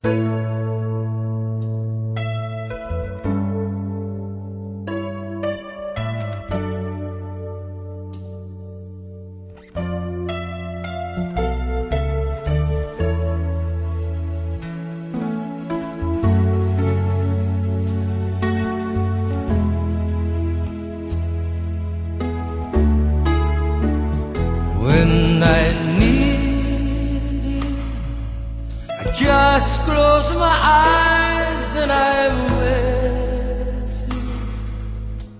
When I need you, I just close my eyes and I'm with you.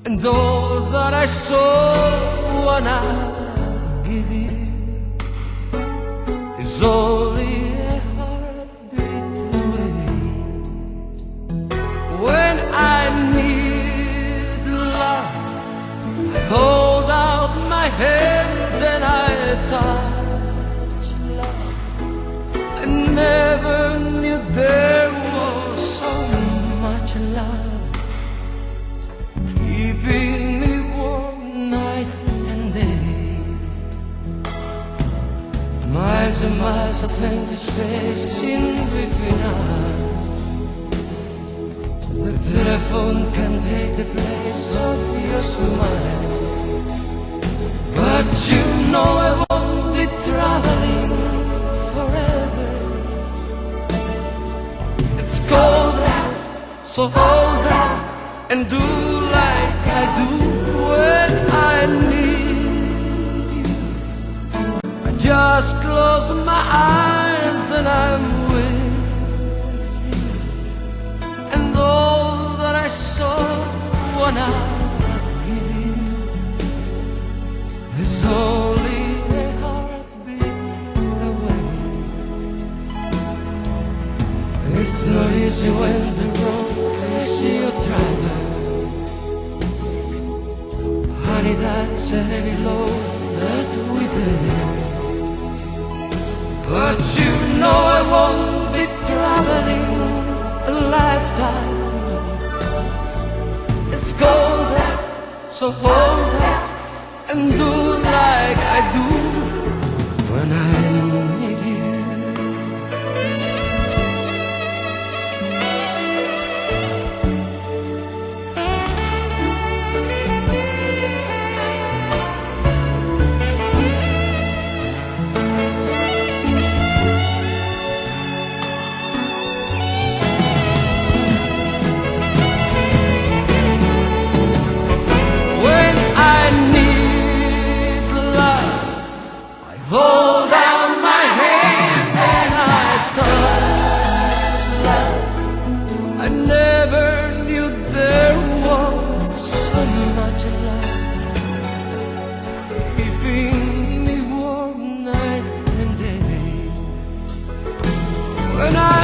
And all that I saw when I give you is only a heartbeat away. When I need love, I hold out my hands and I touch love. I never knew there was so much love, keeping me warm night and day. Miles and miles of empty space in between us. The telephone can take the place of your smile, but you know I won't be traveling forever. It's cold out, so hold out and do like I do when I need you. I just close my eyes and I'm with you. And all that I saw when I give you is only a heartbeat away. It's not easy when the road is your driver. Honey, that's a heavy load that we bear. But you know I won't be traveling a lifetime. It's cold out, so hold out and do like I do when I need you. When I need love, I hold out my hands and I touch love. I never knew there was so much love, keeping me warm night and day. When I